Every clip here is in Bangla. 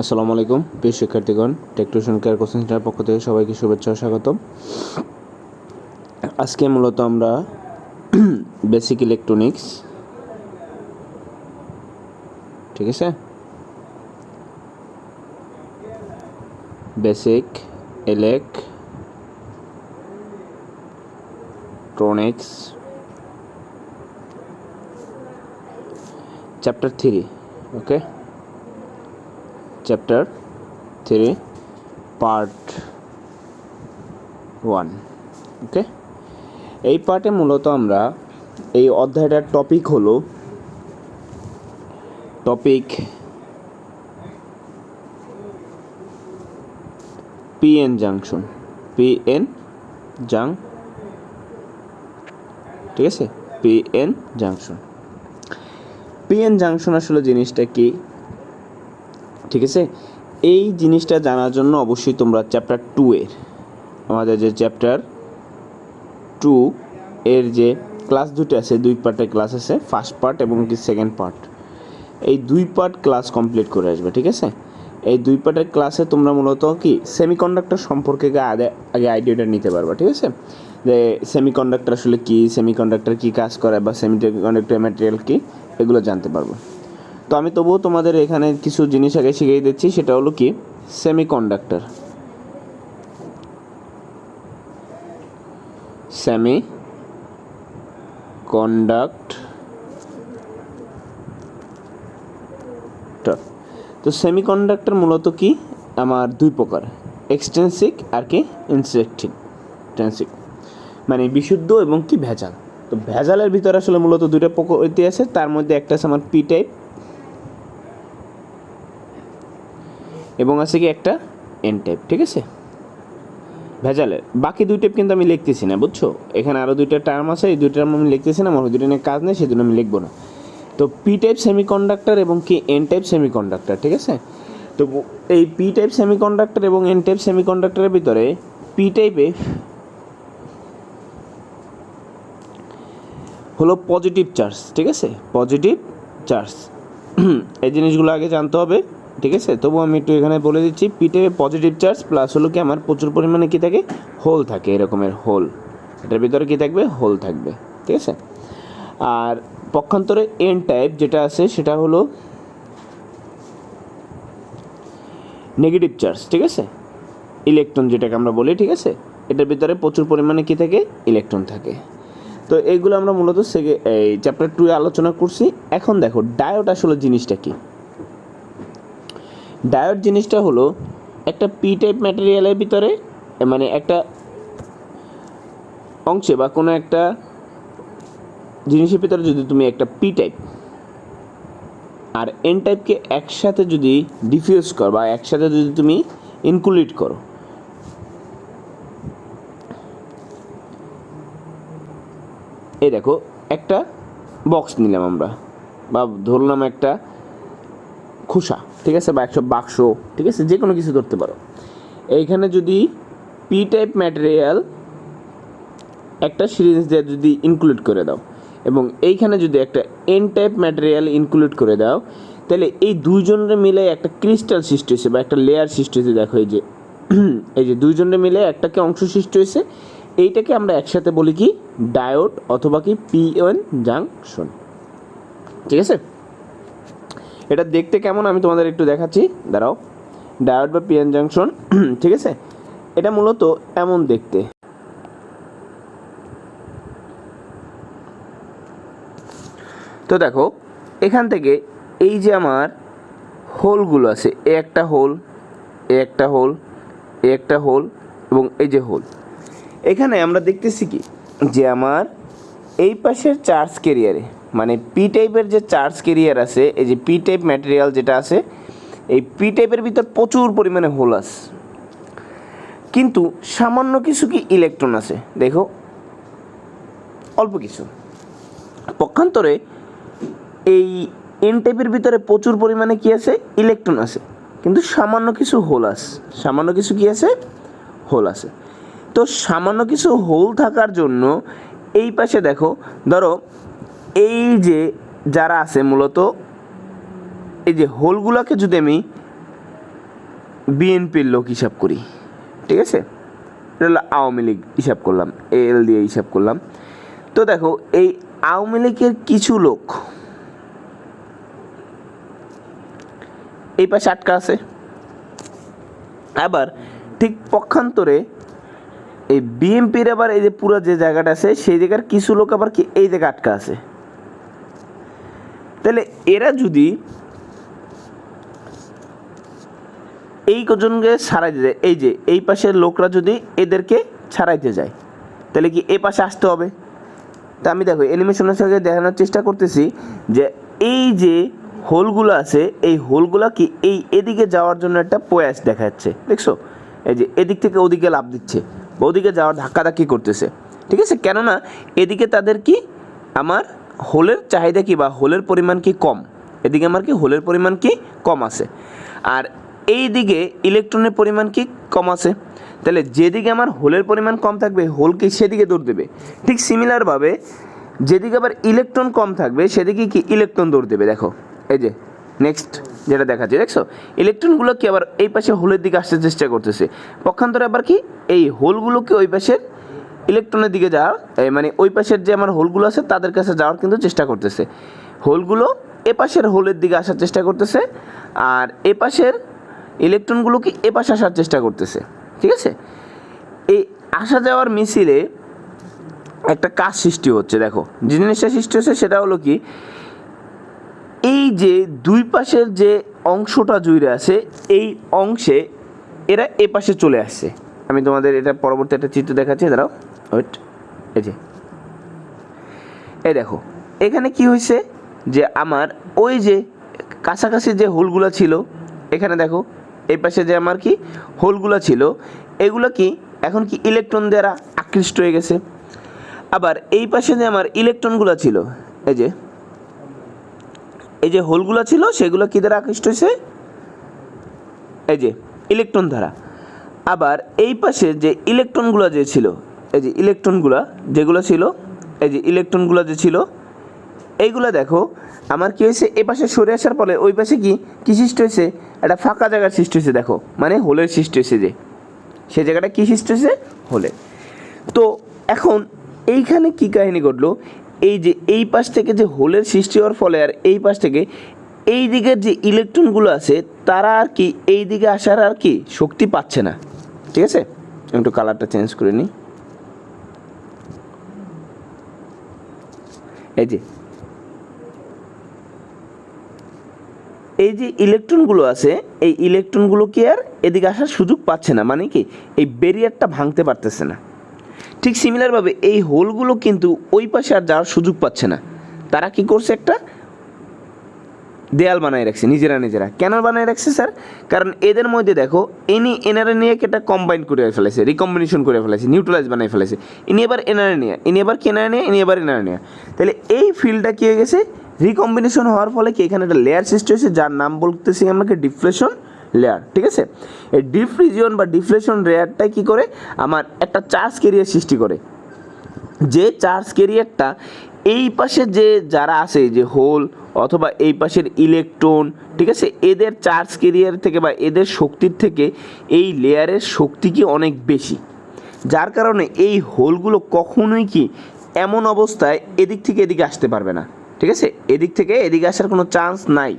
আসসালামু আলাইকুম প্রিয় শিক্ষার্থীগণ, টেক টিউশন কেয়ার কোচিং সেন্টারের পক্ষ থেকে সবাইকে শুভেচ্ছা ও স্বাগতম। আজকে মূলত আমরা বেসিক ইলেকট্রনিক্স, ঠিক আছে, বেসিক ইলেকট্রনিক্স চ্যাপ্টার 3, ওকে, চ্যাপ্টার 3 পার্ট 1, ওকে। এই পার্টে মূলত আমরা এই অধ্যায়টার টপিক হলো পিএন জাংশন, ঠিক আছে, পিএন জাংশন আসলে জিনিসটা কি, ঠিক আছে। এই জিনিসটা জানার জন্য অবশ্যই তোমরা চ্যাপ্টার 2 এর আমাদের যে চ্যাপ্টার 2 এর যে ক্লাস দুটো আছে, 2 পার্টের ক্লাস আছে, ফার্স্ট পার্ট এবং কি সেকেন্ড পার্ট, এই 2 পার্ট ক্লাস কমপ্লিট করে আসবে, ঠিক আছে। এই 2 পার্টের ক্লাসে তোমরা মূলত কি সেমিকন্ডাক্টর সম্পর্কে আগে আইডিয়াটা নিতে পারবা, ঠিক আছে, যে সেমিকন্ডাক্টর আসলে কি, সেমিকন্ডাক্টর কি কাজ করে বা সেমিকন্ডাক্টর ম্যাটেরিয়াল কি, এগুলো জানতে পারবো। তো আমি তবুও তোমাদের এখানে কিছু জিনিস আগে শিখিয়ে দিচ্ছি, সেটা হলো কি সেমিকন্ডাক্টর তো সেমিকন্ডাক্টর মূলত কি আমার 2 প্রকার, এক্সট্রিনসিক আর কি ইন্ট্রিনসিক, মানে বিশুদ্ধ এবং কি ভেজাল। তো ভেজালের ভিতরে আসলে মূলত 2টা প্রকৃতি আছে, তার মধ্যে একটা আছে আমার পি টাইপ এবং আছে কি একটা এন টাইপ, ঠিক আছে। ভেজালের বাকি 2 টাইপ কিন্তু আমি লিখতেছি না, বুঝছো, এখানে আরও 2টা টার্ম আছে, এই 2 টার্ম আমি লিখতেছি না, আমার 2টা নিয়ে কাজ নেই, সেজন্য আমি লিখবো না। তো পি টাইপ সেমিকন্ডাক্টর এবং কি এন টাইপ সেমিকন্ডাক্টর, ঠিক আছে। তো এই পি টাইপ সেমিকন্ডাক্টর এবং এন টাইপ সেমিকন্ডাক্টরের ভিতরে পি টাইপে হলো পজিটিভ চার্জ, ঠিক আছে, পজিটিভ চার্জ, এই জিনিসগুলো আগে জানতে হবে, ঠিক আছে। তবু আমি একটু এখানে বলে দিচ্ছি, পি টাইপে পজিটিভ চার্জ প্লাস হলো কি আমার প্রচুর পরিমাণে কী থাকে, হোল থাকে, এরকমের হোল, এটার ভিতরে কী থাকবে, হোল থাকবে, ঠিক আছে। আর পক্ষান্তরে এন টাইপ যেটা আছে সেটা হলো নেগেটিভ চার্জ, ঠিক আছে, ইলেকট্রন যেটাকে আমরা বলি, ঠিক আছে, এটার ভিতরে প্রচুর পরিমাণে কী থাকে, ইলেকট্রন থাকে। তো এইগুলো আমরা মূলত এই চ্যাপ্টার 2 এ আলোচনা করছি। এখন দেখো ডায়োড আসলে জিনিসটা কি। ডায়োড জিনিসটা হলো একটা পি টাইপ ম্যাটেরিয়ালের ভিতরে, মানে একটা অংশে বা কোনো একটা জিনিসের ভিতরে যদি তুমি একটা পি টাইপ আর এন টাইপকে একসাথে যদি ডিফিউজ করো বা একসাথে যদি তুমি ইনক্লুড করো, এই দেখো একটা বক্স নিলাম আমরা, বা ধরলাম একটা খোসা, ঠিক আছে, বা একটা বাক্স, ঠিক আছে, যে কোনো কিছু ধরতে পারো। এইখানে যদি পি টাইপ ম্যাটেরিয়াল একটা সিরিজ দিয়ে যদি ইনক্লুড করে দাও এবং এইখানে যদি একটা এন টাইপ ম্যাটেরিয়াল ইনক্লুড করে দাও, তাহলে এই দুইজনের মিলে একটা ক্রিস্টাল সৃষ্টি হয়েছে বা একটা লেয়ার সৃষ্টি হয়েছে। দেখো এই যে দুইজনের মিলে একটাকে অংশ সৃষ্টি হয়েছে, এইটাকে আমরা একসাথে বলি কি ডায়োড অথবা কি পিএন জাংশন, ঠিক আছে। এটা দেখতে কেমন আমি তোমাদের একটু দেখাচ্ছি, দাঁড়াও। ডায়োড বা পিএন জাংশন, ঠিক আছে, এটা মূলত এমন দেখতে। তো দেখো এখান থেকে এই যে আমার হোলগুলো আছে, এ একটা হোল, এ একটা হোল, এ একটা হোল এবং এই যে হোল, এখানে আমরা দেখতেছি কি যে আমার এই পাশের চার্জ ক্যারিয়ারে, মানে পি টাইপের যে চার্জ ক্যারিয়ার আছে, এই যে পি টাইপ ম্যাটেরিয়াল যেটা আছে, এই পি টাইপের ভিতর প্রচুর পরিমাণে হোল আছে, কিন্তু সামান্য কিছু কি ইলেকট্রন আছে, দেখো অল্প কিছু। পক্ষান্তরে এই এন টাইপের ভিতরে প্রচুর পরিমাণে কি আছে, ইলেকট্রন আছে, কিন্তু সামান্য কিছু হোল আছে, সামান্য কিছু কি আছে, হোল আছে। তো সামান্য কিছু হোল থাকার জন্য এই পাশে দেখো, ধরো এই যে যারা আছে মূলত এই যে হোলগুলোকে যদি আমি বিএনপির লোক হিসাব করি, ঠিক আছে, এটা হলো আওয়ামী লীগ হিসাব করলাম, এল দিয়ে হিসাব করলাম। তো দেখো এই আওয়ামী লীগের কিছু লোক এই পাশে আটকা আছে, আবার ঠিক পক্ষান্তরে এই বিএনপির আবার এই যে পুরো যে জায়গাটা আছে সেই জায়গার কিছু লোক আবার কি এই জায়গায় আটকা আছে। তাহলে এরা যদি এই কজনকে ছাড়াইতে যায়, এই যে এই পাশের লোকরা যদি এদেরকে ছাড়াইতে যায় তাহলে কি এ পাশে আসতে হবে। তা আমি দেখো অ্যানিমেশনের সাথে দেখানোর চেষ্টা করতেছি যে এই যে হোলগুলো আছে এই হোলগুলো কি এই এদিকে যাওয়ার জন্য একটা প্রয়াস দেখা যাচ্ছে, দেখছো, এই যে এদিক থেকে ওদিকে লাভ দিচ্ছে, ওদিকে যাওয়ার ধাক্কাধাক্কি করতেছে, ঠিক আছে, কেননা এদিকে তাদের কি আমার হোলের চাহিদা কি বা হোলের পরিমাণ কি কম, এদিকে আমার কি হোলের পরিমাণ কি কম আছে, আর এই দিকে ইলেকট্রনের পরিমাণ কি কম আছে। তাহলে যেদিকে আমার হোলের পরিমাণ কম থাকবে হোল কি সেদিকে দৌড় দেবে। ঠিক সিমিলারভাবে যেদিকে আবার ইলেকট্রন কম থাকবে সেদিকে কি ইলেকট্রন দৌড় দেবে। দেখো এই যে নেক্সট যেটা দেখাচ্ছে, দেখছো ইলেকট্রনগুলো কি আবার এই পাশে হোলের দিকে আসতে চেষ্টা করতেছে, পক্ষান্তরে আবার কি এই হোলগুলোকে ওই পাশের ইলেকট্রনের দিকে যাওয়ার মানে ওই পাশের যে আমার হোলগুলো আছে তাদের কাছে যাওয়ার কিন্তু চেষ্টা করতেছে। হোলগুলো এ পাশের হোলের দিকে আসার চেষ্টা করতেছে আর এ পাশের ইলেকট্রনগুলো কি এ পাশে আসার চেষ্টা করতেছে, ঠিক আছে। এই আসা যাওয়ার মিছিলে একটা কাজ সৃষ্টি হচ্ছে। দেখো যে জিনিসটা সৃষ্টি হচ্ছে সেটা হলো কি এই যে দুই পাশের যে অংশটা জুড়ে আছে এই অংশে এরা এ পাশে চলে আসছে। আমি তোমাদের এটা পরবর্তী একটা চিত্র দেখাচ্ছি, দাঁড়াও ওয়েট, এই যে এই দেখো এখানে কি হয়েছে যে আমার ওই যে কাছাকাছি যে হোলগুলো ছিল এখানে দেখো এই পাশে যে আমার কি হোলগুলো ছিল এগুলো কি এখন কি ইলেকট্রন দ্বারা আকৃষ্ট হয়ে গেছে। আবার এই পাশে যে আমার ইলেকট্রনগুলো ছিল এই যে হোলগুলো ছিল সেগুলো কি দ্বারা আকৃষ্ট হয়েছে, এই যে ইলেকট্রন দ্বারা। আবার এই পাশে যে ইলেকট্রনগুলো যে ছিল এই যে ইলেকট্রনগুলো যেগুলো ছিল এই যে ইলেকট্রনগুলো যে ছিল এইগুলো দেখো আমার কি হয়েছে এ পাশে সরে আসার ফলে ওই পাশে কি সৃষ্টি হয়েছে, একটা ফাঁকা জায়গার সৃষ্টি হয়েছে। দেখো মানে হোলের সৃষ্টি হয়েছে, যে সেই জায়গাটা কি সৃষ্টি হয়েছে হোলে। তো এখন এইখানে কি কাহিনী ঘটলো, এই যে এই পাশ থেকে যে হোলের সৃষ্টি হওয়ার ফলে আর এই পাশ থেকে এই দিকের যে ইলেকট্রনগুলো আছে তারা আর কি এই দিকে আসার আর কি শক্তি পাচ্ছে না, ঠিক আছে। একটু কালারটা চেঞ্জ করে নিই, এই যে ইলেকট্রনগুলো আছে এই ইলেকট্রনগুলো কি আর এদিকে আসার সুযোগ পাচ্ছে না, মানে কি এই ব্যারিয়ারটা ভাঙতে পারতেছে না। ঠিক সিমিলারভাবে এই হোলগুলো কিন্তু ওই পাশে আর যাওয়ার সুযোগ পাচ্ছে না, তারা কি করছে একটা দেয়াল বানায় রাখছে নিজেরা। কেন বানায় রাখছে স্যার, কারণ এদের মধ্যে দেখো এনারে নিয়ে একটা কম্বাইন করে ফেলেছে, রিকম্বিনেশন করে ফেলেছে, নিউট্রালাইজ বানাই ফেলেছে। ইনি এবার এনারে নিয়ে ইনি এবার কেনারে নিয়ে ইনি এবার এনারে নিয়ে, তাহলে এই ফিল্ডটা কী হয়ে গেছে রিকম্বিনেশন হওয়ার ফলে কি এখানে একটা লেয়ার সৃষ্টি হয়েছে যার নাম বলতেছি আমাকে ডিফ্লেশন লেয়ার, ঠিক আছে। এই ডিফ্রিজিয়ন বা ডিফ্লেশন লেয়ারটা কী করে আমার একটা চার্জ ক্যারিয়ার সৃষ্টি করে, যে চার্জ ক্যারিয়ারটা এই পাশে যে যারা আছে যে হোল অথবা এই পাশের ইলেকট্রন, ঠিক আছে, এদের চার্জ ক্যারিয়ার থেকে বা এদের শক্তির থেকে এই লেয়ারের শক্তি কি অনেক বেশি, যার কারণে এই হোলগুলো কখনোই কি এমন অবস্থায় এদিক থেকে এদিকে আসতে পারবে না, ঠিক আছে, এদিক থেকে এদিকে আসার কোনো চান্স নাই।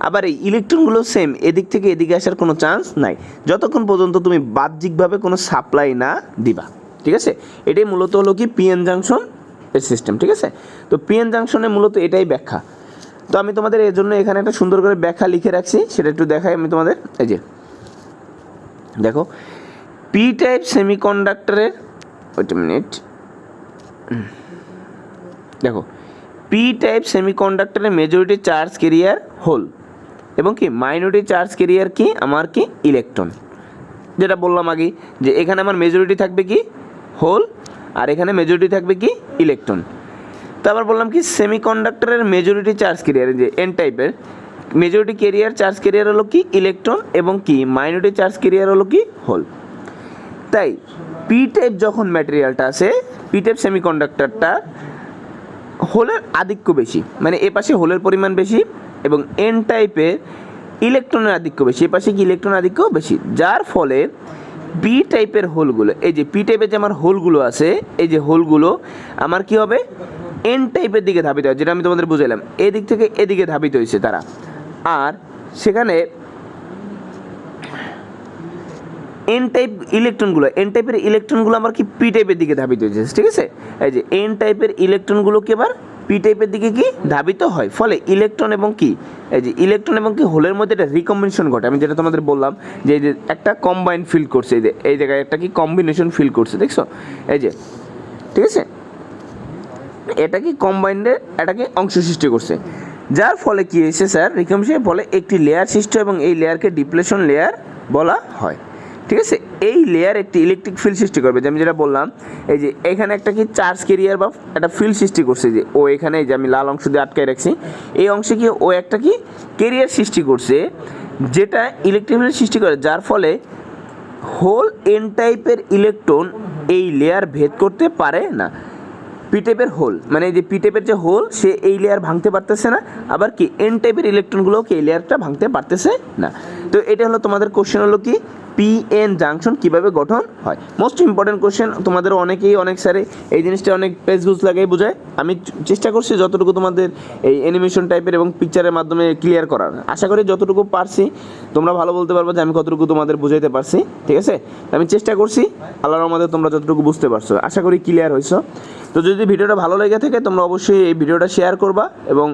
আবার এই ইলেকট্রনগুলো সেম এদিক থেকে এদিকে আসার কোনো চান্স নাই যতক্ষণ পর্যন্ত তুমি বাহ্যিকভাবে কোনো সাপ্লাই না দিবা, ঠিক আছে। এটাই মূলত হলো কি পিএন জাংশন এর সিস্টেম, ঠিক আছে। তো পিএন জাংশনে মূলত এটাই ব্যাখ্যা। তো আমি তোমাদের এর জন্য এখানে একটা সুন্দর করে ব্যাখ্যা লিখে রাখছি, সেটা একটু দেখাই আমি তোমাদের। এই যে দেখো পি টাইপ সেমিকন্ডাক্টরের ওয়েট আ মিনিট, দেখো পি টাইপ সেমিকন্ডাক্টরের মেজরিটি চার্জ ক্যারিয়ার হোল এবং কি মাইনরিটি চার্জ ক্যারিয়ার কি আমার কি ইলেকট্রন, যেটা বললাম আগে যে এখানে আমার মেজরিটি থাকবে কি হোল আর এখানে মেজরিটি থাকবে কি ইলেকট্রন। তো আবার বললাম কি সেমিকন্ডাক্টরের মেজরিটি চার্জ ক্যারিয়ার যে এন টাইপের মেজরিটি ক্যারিয়ার চার্জ ক্যারিয়ার হলো কি ইলেকট্রন এবং কি মাইনরিটি চার্জ ক্যারিয়ার হলো কি হোল। তাই পি টাইপ যখন ম্যাটেরিয়ালটা আছে পি টাইপ সেমিকন্ডাক্টরটা হোলের আধিক্য বেশি, মানে এ পাশে হোলের পরিমাণ বেশি এবং এন টাইপের ইলেকট্রনের আধিক্য বেশি, এ পাশে কি ইলেকট্রনের আধিক্য বেশি, যার ফলে পি টাইপের হোলগুলো, এই যে পি টাইপের যে আমার হোলগুলো আছে, এই যে হোলগুলো আমার কি হবে এন টাইপের দিকে ধাবিত হয়, যেটা আমি তোমাদের বুঝাইলাম, এদিক থেকে এদিকে ধাবিত হয়েছে তারা। আর সেখানে এন টাইপ ইলেকট্রনগুলো, এন টাইপের ইলেকট্রনগুলো আমার কি পি টাইপের দিকে ধাবিত হয়েছে, ঠিক আছে। এই যে এন টাইপের ইলেকট্রনগুলো কি এবার পি টাইপের দিকে কি ধাবিত হয়, ফলে ইলেকট্রন এবং কি এই যে ইলেকট্রন এবং কি হোলের মধ্যে একটা রিকম্বিনেশন ঘটে। আমি যেটা তোমাদের বললাম যে এই যে একটা কম্বাইন ফিল করছে, এই যে এই জায়গায় একটা কি কম্বিনেশন ফিল করছে, দেখছো এই যে, ঠিক আছে, এটা কি কম্বাইন্ডের এটাকে অংশ সৃষ্টি করছে, যার ফলে কি হয়েছে স্যার রিকম্বিনেশনের ফলে একটি লেয়ার সৃষ্টি, এবং এই লেয়ারকে ডিপ্লেশন লেয়ার বলা হয়, ঠিক আছে। এই লেয়ার একটি ইলেকট্রিক ফিল্ড সৃষ্টি করবে, যে আমি যেটা বললাম এই যে এখানে একটা কি চার্জ ক্যারিয়ার বা একটা ফিল্ড সৃষ্টি করছে, যে ও এখানে যে আমি লাল অংশ দিয়ে আটকায় রাখছি, এই অংশে কি ও একটা কি ক্যারিয়ার সৃষ্টি করছে, যেটা ইলেকট্রিক ফিল্ড সৃষ্টি করে, যার ফলে হোল এন টাইপের ইলেকট্রন এই লেয়ার ভেদ করতে পারে না। পি টাইপের হোল মানে এই যে পি টাইপের যে হোল সে এই লেয়ার ভাঙতে পারতেছে না, আবার কি এন টাইপের ইলেকট্রনগুলোও কি এই লেয়ারটা ভাঙতে পারতেছে না। তো এটা হলো তোমাদের কোশ্চেন হলো কি পি এন জাংশন কীভাবে গঠন হয়। মোস্ট ইম্পর্টেন্ট কোশ্চেন, তোমাদের অনেকেই অনেক স্যারে এই জিনিসটা অনেক পেজ গুজ লাগাই বোঝায়, আমি চেষ্টা করছি যতটুকু তোমাদের এই অ্যানিমেশন টাইপের এবং পিকচারের মাধ্যমে ক্লিয়ার করার, আশা করি যতটুকু পারছি তোমরা ভালো বলতে পারবে যে আমি কতটুকু তোমাদের বুঝাইতে পারছি, ঠিক আছে। আমি চেষ্টা করছি, আল্লাহর রহমতে তোমরা যতটুকু বুঝতে পারছো, আশা করি ক্লিয়ার হয়েছো। তো যদি ভিডিওটা ভালো লেগে থাকে তোমরা অবশ্যই এই ভিডিওটা শেয়ার করবা, এবং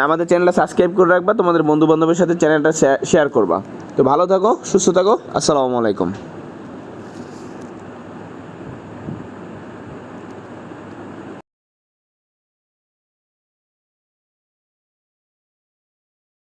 আমাদের চ্যানেলটা সাবস্ক্রাইব করে রাখবা, তোমাদের বন্ধু বান্ধবের সাথে চ্যানেলটা শেয়ার করবা। তো ভালো থাকো, সুস্থ থাকো, আসসালামু আলাইকুম।